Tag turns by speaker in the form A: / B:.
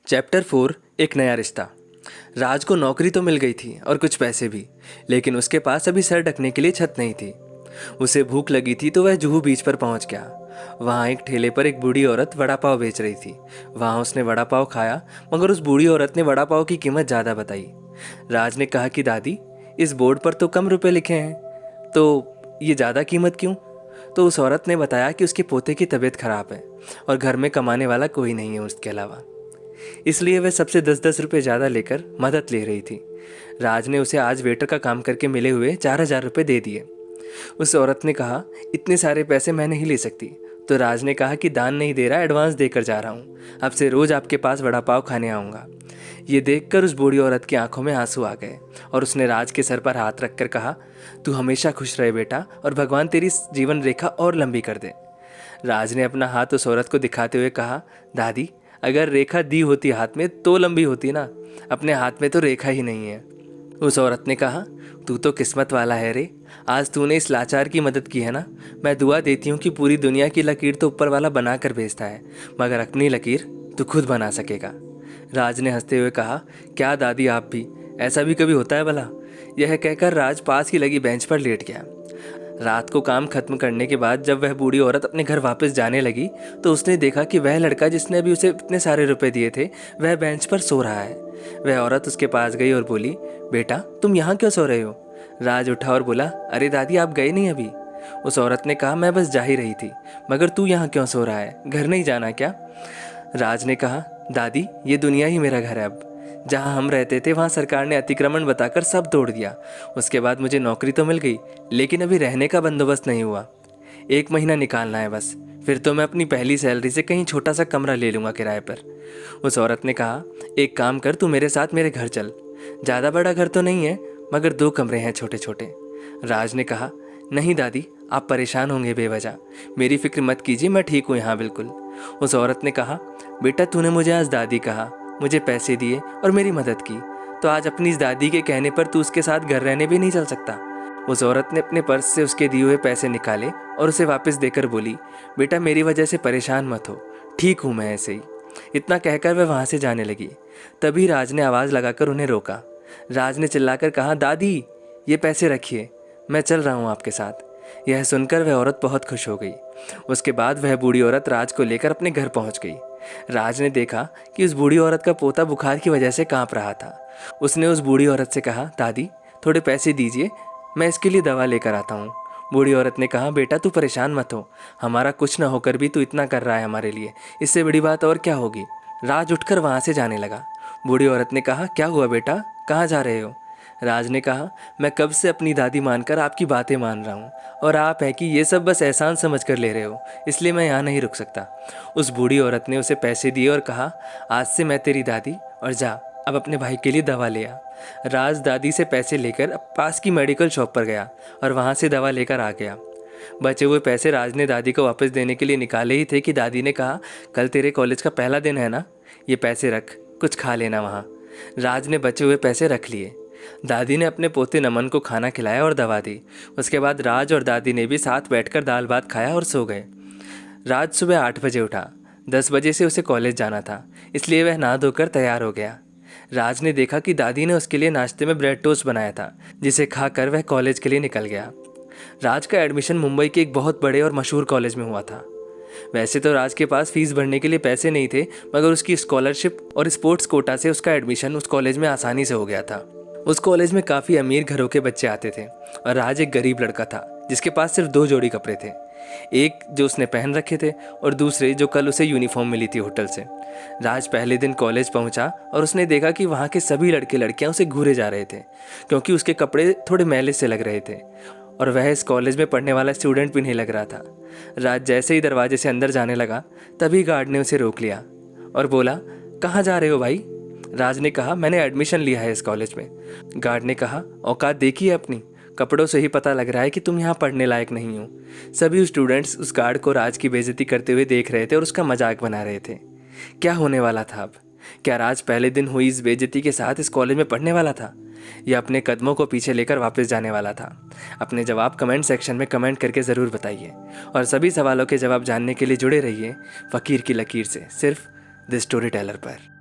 A: Chapter 4 एक नया रिश्ता। राज को नौकरी तो मिल गई थी और कुछ पैसे भी, लेकिन उसके पास अभी सर ढकने के लिए छत नहीं थी। उसे भूख लगी थी तो वह जुहू बीच पर पहुंच गया। वहां एक ठेले पर एक बूढ़ी औरत वड़ा पाव बेच रही थी। वहां उसने वड़ा पाव खाया, मगर उस बूढ़ी औरत ने वड़ा पाव की कीमत ज़्यादा बताई। राज ने कहा कि दादी, इस बोर्ड पर तो कम रुपए लिखे हैं, तो ये ज़्यादा कीमत क्यों? तो उस औरत ने बताया कि उसके पोते की तबीयत खराब है और घर में कमाने वाला कोई नहीं है उसके अलावा, इसलिए वह सबसे 10-10 रुपये ज़्यादा लेकर मदद ले रही थी। राज ने उसे आज वेटर का काम करके मिले हुए 4,000 रुपये दे दिए। उस औरत ने कहा, इतने सारे पैसे मैं नहीं ले सकती। तो राज ने कहा कि दान नहीं दे रहा, एडवांस देकर जा रहा हूँ। अब से रोज़ आपके पास वड़ा पाव खाने आऊँगा। ये देखकर उस बूढ़ी औरत की आंखों में आंसू आ गए और उसने राज के सर पर हाथ रखकर कहा, तू हमेशा खुश रहे बेटा, और भगवान तेरी जीवन रेखा और लंबी कर दे। राज ने अपना हाथ उस औरत को दिखाते हुए कहा, दादी, अगर रेखा दी होती हाथ में तो लंबी होती ना, अपने हाथ में तो रेखा ही नहीं है। उस औरत ने कहा, तू तो किस्मत वाला है रे, आज तूने इस लाचार की मदद की है ना। मैं दुआ देती हूँ कि पूरी दुनिया की लकीर तो ऊपर वाला बना कर भेजता है, मगर अपनी लकीर तू खुद बना सकेगा। राज ने हंसते हुए कहा, क्या दादी, आप भी, ऐसा भी कभी होता है भला? यह कहकर राज पास ही लगी बेंच पर लेट गया। रात को काम खत्म करने के बाद जब वह बूढ़ी औरत अपने घर वापस जाने लगी तो उसने देखा कि वह लड़का जिसने अभी उसे इतने सारे रुपए दिए थे वह बेंच पर सो रहा है। वह औरत उसके पास गई और बोली, बेटा, तुम यहाँ क्यों सो रहे हो? राज उठा और बोला, अरे दादी, आप गए नहीं अभी? उस औरत ने कहा, मैं बस जा ही रही थी, मगर तू यहाँ क्यों सो रहा है? घर नहीं जाना क्या? राज ने कहा, दादी, ये दुनिया ही मेरा घर है। अब जहाँ हम रहते थे वहाँ सरकार ने अतिक्रमण बताकर सब तोड़ दिया। उसके बाद मुझे नौकरी तो मिल गई, लेकिन अभी रहने का बंदोबस्त नहीं हुआ। 1 महीना निकालना है बस, फिर तो मैं अपनी पहली सैलरी से कहीं छोटा सा कमरा ले लूँगा किराए पर। उस औरत ने कहा, एक काम कर, तू मेरे साथ मेरे घर चल। ज़्यादा बड़ा घर तो नहीं है, मगर 2 कमरे हैं छोटे छोटे। राज ने कहा, नहीं दादी, आप परेशान होंगे बेवजह, मेरी फिक्र मत कीजिए, मैं ठीक हूँ यहाँ बिल्कुल। उस औरत ने कहा, बेटा, तूने मुझे आज दादी कहा, मुझे पैसे दिए और मेरी मदद की, तो आज अपनी इस दादी के कहने पर तू उसके साथ घर रहने भी नहीं चल सकता? उस औरत ने अपने पर्स से उसके दिए हुए पैसे निकाले और उसे वापस देकर बोली, बेटा, मेरी वजह से परेशान मत हो, ठीक हूँ मैं ऐसे ही। इतना कहकर वह वहाँ से जाने लगी। तभी राज ने आवाज़ लगाकर उन्हें रोका। राज ने चिल्लाकर कहा, दादी, ये पैसे रखिए, मैं चल रहा हूँ आपके साथ। यह सुनकर वह औरत बहुत खुश हो गई। उसके बाद वह बूढ़ी औरत राज को लेकर अपने घर पहुँच गई। राज ने देखा कि उस बूढ़ी औरत का पोता बुखार की वजह से कांप रहा था। उसने उस बूढ़ी औरत से कहा, दादी, थोड़े पैसे दीजिए, मैं इसके लिए दवा लेकर आता हूँ। बूढ़ी औरत ने कहा, बेटा, तू परेशान मत हो, हमारा कुछ न होकर भी तू इतना कर रहा है हमारे लिए, इससे बड़ी बात और क्या होगी। राज उठकर वहाँ से जाने लगा। बूढ़ी औरत ने कहा, क्या हुआ बेटा, कहाँ जा रहे हो? राज ने कहा, मैं कब से अपनी दादी मानकर आपकी बातें मान रहा हूँ, और आप है कि ये सब बस एहसान समझ कर ले रहे हो, इसलिए मैं यहाँ नहीं रुक सकता। उस बूढ़ी औरत ने उसे पैसे दिए और कहा, आज से मैं तेरी दादी, और जा अब अपने भाई के लिए दवा ले आ। राज दादी से पैसे लेकर पास की मेडिकल शॉप पर गया और वहाँ से दवा लेकर आ गया। बचे हुए पैसे राज ने दादी को वापस देने के लिए निकाले ही थे कि दादी ने कहा, कल तेरे कॉलेज का पहला दिन है ना, ये पैसे रख, कुछ खा लेना वहाँ। राज ने बचे हुए पैसे रख लिए। दादी ने अपने पोते नमन को खाना खिलाया और दवा दी। उसके बाद राज और दादी ने भी साथ बैठकर दाल भात खाया और सो गए। राज सुबह 8 बजे उठा। 10 बजे से उसे कॉलेज जाना था, इसलिए वह नहा धोकर तैयार हो गया। राज ने देखा कि दादी ने उसके लिए नाश्ते में ब्रेड टोस्ट बनाया था, जिसे खाकर वह कॉलेज के लिए निकल गया। राज का एडमिशन मुंबई के एक बहुत बड़े और मशहूर कॉलेज में हुआ था। वैसे तो राज के पास फीस भरने के लिए पैसे नहीं थे, मगर उसकी स्कॉलरशिप और स्पोर्ट्स कोटा से उसका एडमिशन उस कॉलेज में आसानी से हो गया था। उस कॉलेज में काफ़ी अमीर घरों के बच्चे आते थे और राज एक गरीब लड़का था जिसके पास सिर्फ 2 जोड़ी कपड़े थे, एक जो उसने पहन रखे थे और दूसरे जो कल उसे यूनिफॉर्म मिली थी होटल से। राज पहले दिन कॉलेज पहुंचा और उसने देखा कि वहाँ के सभी लड़के लड़कियां उसे घूरे जा रहे थे, क्योंकि उसके कपड़े थोड़े मैले से लग रहे थे और वह इस कॉलेज में पढ़ने वाला स्टूडेंट भी नहीं लग रहा था। राज जैसे ही दरवाजे से अंदर जाने लगा, तभी गार्ड ने उसे रोक लिया और बोला, कहाँ जा रहे हो भाई? राज ने कहा, मैंने एडमिशन लिया है इस कॉलेज में। गार्ड ने कहा, औकात देखी है अपनी, कपड़ों से ही पता लग रहा है कि तुम यहाँ पढ़ने लायक नहीं हो। सभी स्टूडेंट्स उस गार्ड को राज की बेइज्जती करते हुए देख रहे थे और उसका मजाक बना रहे थे। क्या होने वाला था अब? क्या राज पहले दिन हुई इस बेइज्जती के साथ इस कॉलेज में पढ़ने वाला था, या अपने कदमों को पीछे लेकर वापस जाने वाला था? अपने जवाब कमेंट सेक्शन में कमेंट करके ज़रूर बताइए, और सभी सवालों के जवाब जानने के लिए जुड़े रहिए फ़कीर की लकीर से, सिर्फ द स्टोरी टेलर पर।